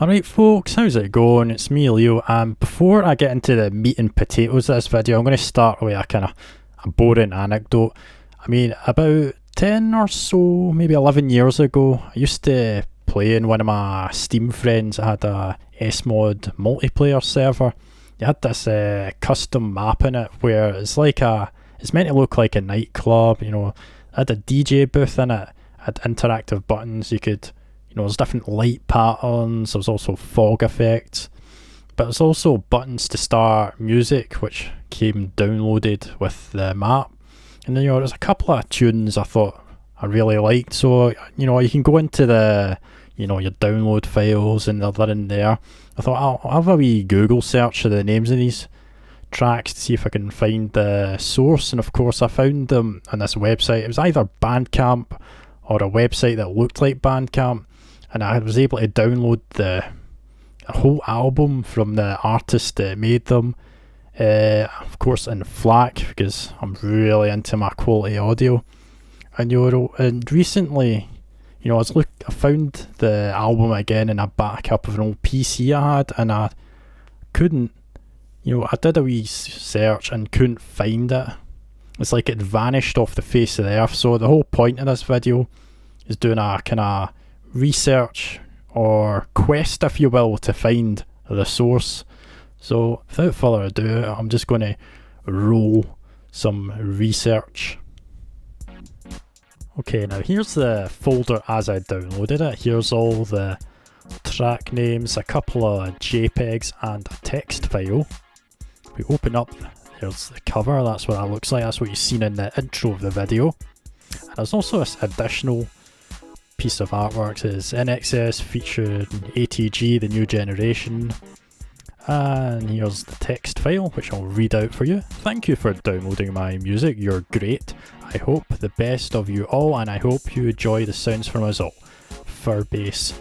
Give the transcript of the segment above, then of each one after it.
Alright folks, how's it going? It's me, Leo, and before I get into the meat and potatoes of this video, I'm going to start with a boring anecdote. I mean, about 10 or so, maybe 11 years ago, I used to play in one of my Steam friends. I had a S.M.O.D multiplayer server. They had this custom map in it where it's meant to look like a nightclub, you know. I had a DJ booth in it, had interactive buttons, you could... You know, there's different light patterns, there's also fog effects, but there's also buttons to start music which came downloaded with the map. And then, you know, there's a couple of tunes I thought I really liked, so, you know, you can go into the, you know, your download files and they're in there. I thought I'll have a wee Google search of the names of these tracks to see if I can find the source, and of course I found them on this website. It was either Bandcamp or a website that looked like Bandcamp. And I was able to download the whole album from the artist that made them, of course in FLAC, because I'm really into my quality audio. And recently, you know, I found the album again in a backup of an old PC I had, and I couldn't, you know, I did a wee search and couldn't find it. It's like it vanished off the face of the earth. So the whole point of this video is doing a kind of research or quest, if you will, to find the source. So without further ado, I'm just going to roll some research. Okay, now here's the folder as I downloaded it. Here's all the track names, a couple of JPEGs and a text file. We open up, here's the cover, that's what that looks like, that's what you've seen in the intro of the video. And there's also this additional piece of artwork. Is INEXIS featured A.T.G, the new generation, and here's the text file which I'll read out for you. Thank you for downloading my music, you're great. I hope the best of you all, and I hope you enjoy the sounds from us all. Furbase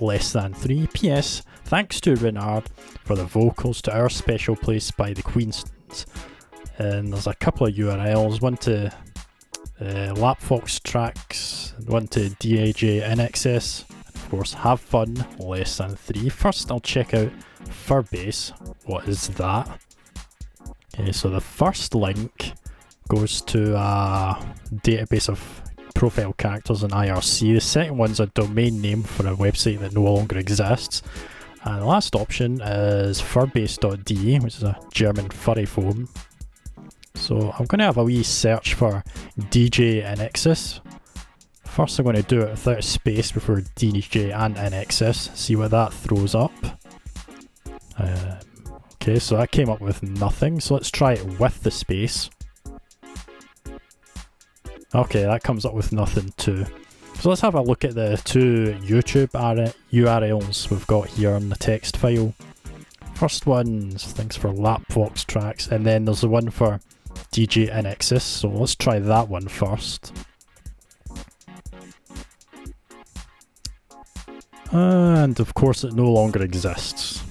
less than 3. PS, thanks to Renard for the vocals to Our Special Place by the Queenstons. And there's a couple of URLs, one to Lapfox tracks, one to A.T.G INEXIS, and of course Have Fun less than 3. First I'll check out Furbase. What is that? Okay, so the first link goes to a database of profile characters in IRC. The second one's a domain name for a website that no longer exists. And the last option is furbase.de, which is a German furry forum. So I'm going to have a wee search for DJ INEXIS. First I'm going to do it without a space before DJ and INEXIS, see what that throws up. Okay, so that came up with nothing, so let's try it with the space. Okay, that comes up with nothing too. So let's have a look at the two YouTube URLs we've got here in the text file. First one's things for Lapfox tracks, and then there's the one for DJ INEXIS, so let's try that one first. And of course it no longer exists.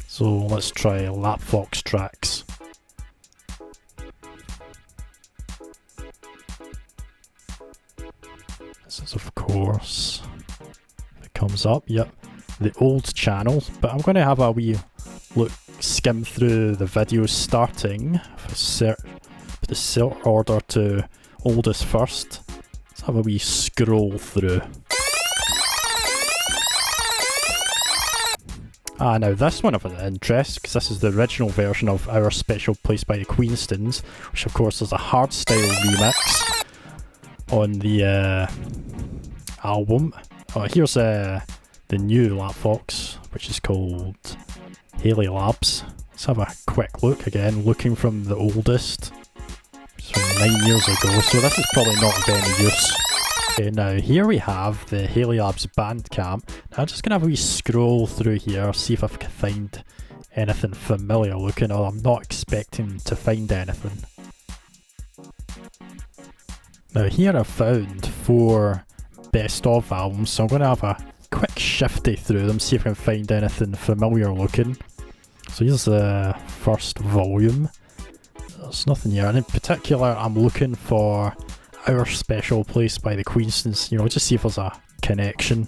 So let's try Lapfox tracks. This is of course, it comes up, yep, the old channel, but I'm going to have a wee look, skim through the videos starting, the sort order to oldest first. Let's have a wee scroll through. Now this one of interest, because this is the original version of Our Special Place by the Queenstons, which of course is a hardstyle remix on the album. Here's the new Lapfox, which is called Haley Labs. Let's have a quick look again, looking from the oldest. It's from 9 years ago, so this is probably not of any use. Okay, now here we have the Haley Labs Bandcamp. Now I'm just going to have a wee scroll through here, see if I can find anything familiar looking, or I'm not expecting to find anything. Now here I've found 4 best of albums, so I'm going to have a quick shifty through them, see if I can find anything familiar looking. So here's the first volume. There's nothing here, and in particular I'm looking for Our Special Place by the Queenstons, you know, just see if there's a connection.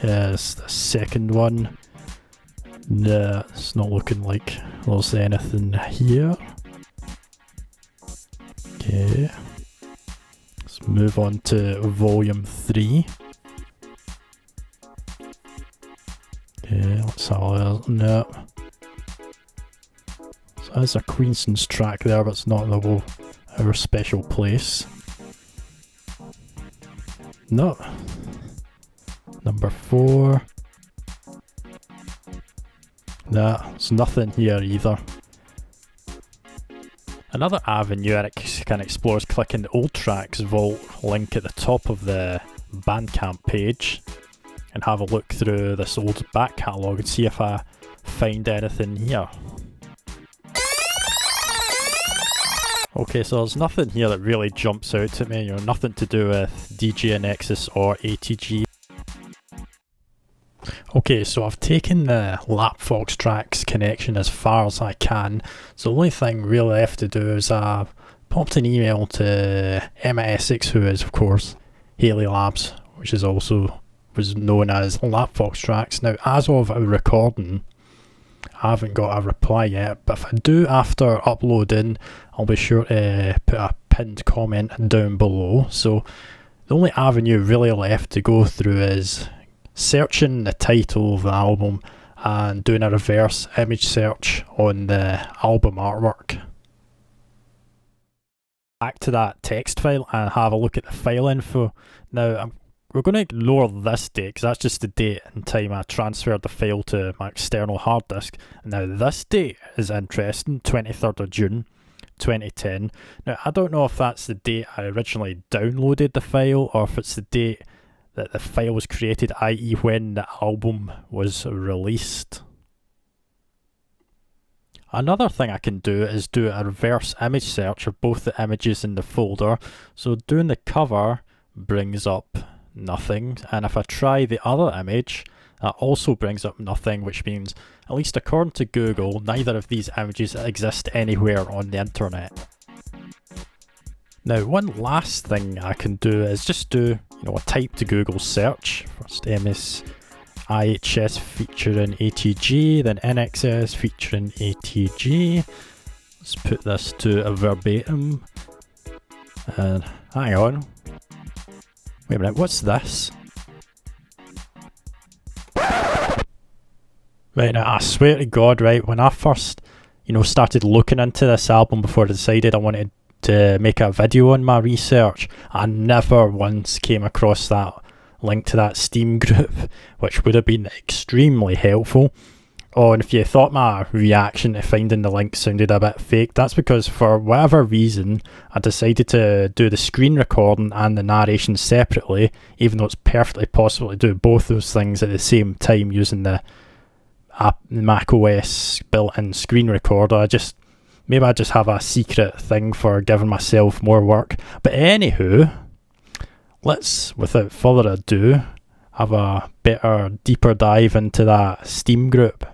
Yes, the second one Nah, it's not looking like there's anything here. Okay. Let's move on to volume 3. Okay, let's have a look. No. So there's a Queenston's track there, but it's not in our special place. No. Number 4. Nah, there's nothing here either. Another avenue I can explore is clicking the Old Tracks Vault link at the top of the Bandcamp page and have a look through this old back catalogue and see if I find anything here. Okay, so there's nothing here that really jumps out at me, you know, nothing to do with DJ INEXIS or A.T.G. Okay, so I've taken the Lapfox Tracks connection as far as I can, so the only thing really left to do is I've popped an email to M.S.I.HS, who is of course Haley Labs, which is also was known as Lapfox Tracks. Now, as of a recording, I haven't got a reply yet, but if I do after uploading, I'll be sure to put a pinned comment down below. So the only avenue really left to go through is searching the title of the album and doing a reverse image search on the album artwork. Back to that text file and have a look at the file info. Now we're going to ignore this date because that's just the date and time I transferred the file to my external hard disk. Now this date is interesting, 23rd of June 2010. Now I don't know if that's the date I originally downloaded the file or if it's the date that the file was created, i.e. when the album was released. Another thing I can do is do a reverse image search of both the images in the folder. So doing the cover brings up nothing, and if I try the other image, that also brings up nothing, which means, at least according to Google, neither of these images exist anywhere on the internet. Now, one last thing I can do is just do, a type to Google search. First M.S.I.HS featuring A.T.G, then INEXIS featuring A.T.G. Let's put this to a verbatim. And hang on. Wait a minute, what's this? Right, now I swear to God, right, when I first, started looking into this album before I decided I wanted to make a video on my research, I never once came across that link to that Steam group, which would have been extremely helpful. Oh, and if you thought my reaction to finding the link sounded a bit fake, that's because for whatever reason I decided to do the screen recording and the narration separately, even though it's perfectly possible to do both those things at the same time using the Mac.OS built-in screen recorder. Maybe I just have a secret thing for giving myself more work. But anywho, let's, without further ado, have a better, deeper dive into that Steam group.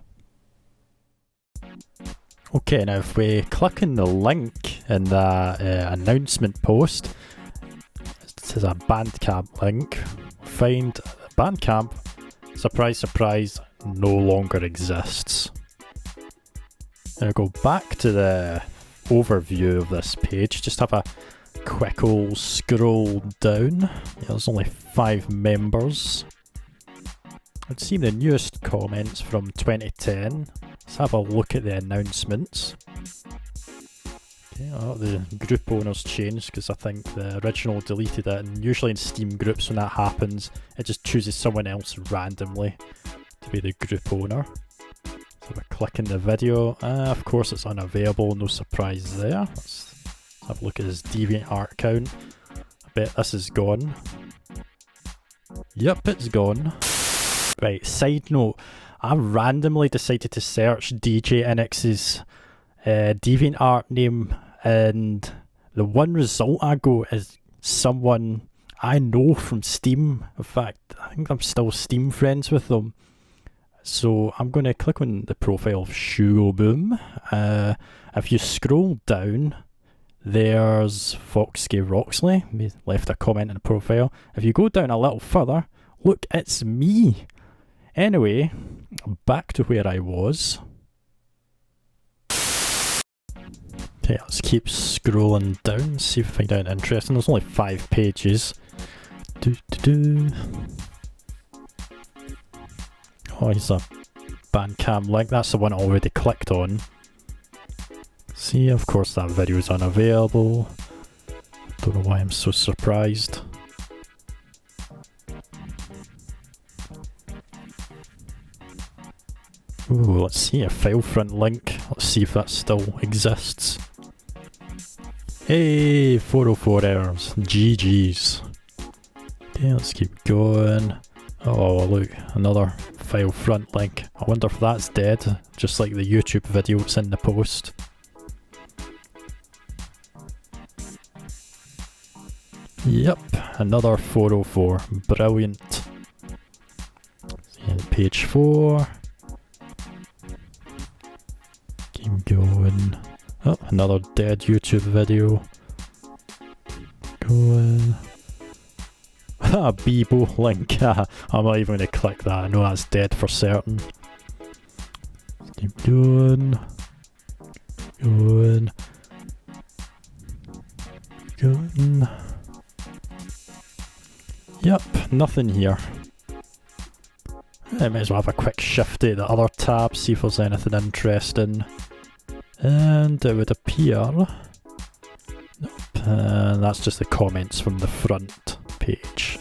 Okay, now if we click on the link in the announcement post, it is a Bandcamp link. Find Bandcamp, surprise, surprise, no longer exists. Now go back to the overview of this page, just have a quick old scroll down. Yeah, there's only 5 members. I'd seen the newest comments from 2010. Let's have a look at the announcements. Okay, the group owners changed because I think the original deleted it, and usually in Steam groups when that happens it just chooses someone else randomly to be the group owner. So if I click in the video, of course it's unavailable, no surprise there. Let's have a look at his DeviantArt account. I bet this is gone. Yep, it's gone. Right, side note, I randomly decided to search DJ INEXIS' DeviantArt name, and the one result I got is someone I know from Steam. In fact, I think I'm still Steam friends with them. So I'm going to click on the profile of Shugo Boom. If you scroll down, there's Foxy Roxley. He left a comment in the profile. If you go down a little further, look, it's me. Anyway, back to where I was. Okay, let's keep scrolling down, see if we find anything interesting. There's only 5 pages. Oh, here's a Bandcamp link. That's the one I already clicked on. See, of course that video is unavailable. Don't know why I'm so surprised. Ooh, let's see, a file front link. Let's see if that still exists. Hey, 404 errors. GG's. Okay, let's keep going. Oh, look, another file front link. I wonder if that's dead, just like the YouTube video that's in the post. Yep, another 404. Brilliant. And page 4. Keep going. Oh, another dead YouTube video. Going. Ah, Bebo link. I'm not even going to click that. I know that's dead for certain. Keep going. Going. Going. Yep, nothing here. I might as well have a quick shift to the other tab, see if there's anything interesting. And it would appear... Nope, that's just the comments from the front page.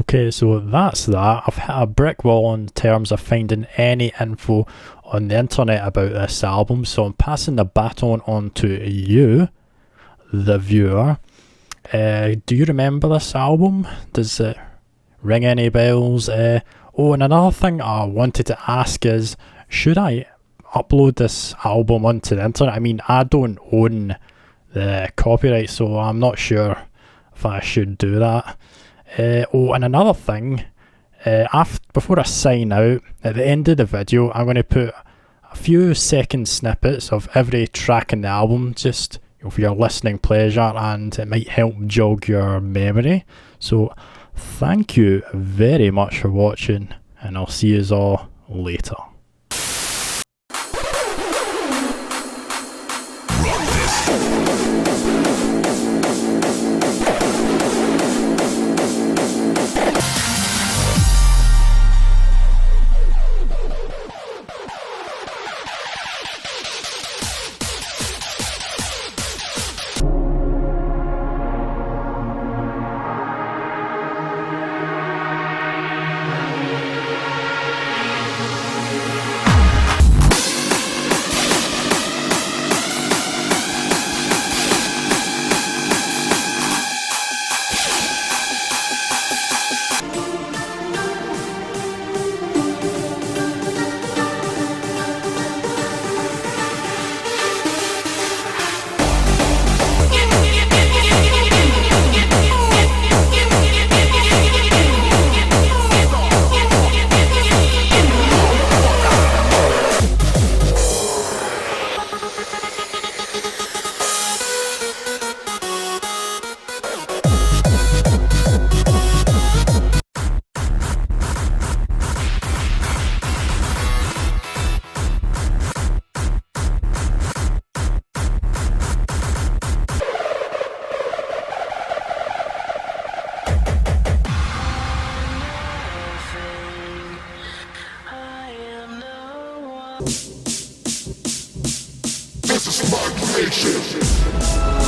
Okay, so that's that. I've hit a brick wall in terms of finding any info on the internet about this album, so I'm passing the baton on to you, the viewer. Do you remember this album? Does it ring any bells? Oh, and another thing I wanted to ask is, should I upload this album onto the internet? I mean, I don't own the copyright, so I'm not sure if I should do that. Oh, and another thing, before I sign out, at the end of the video, I'm going to put a few second snippets of every track in the album, just for your listening pleasure, and it might help jog your memory. So thank you very much for watching, and I'll see you all later. This is my creation.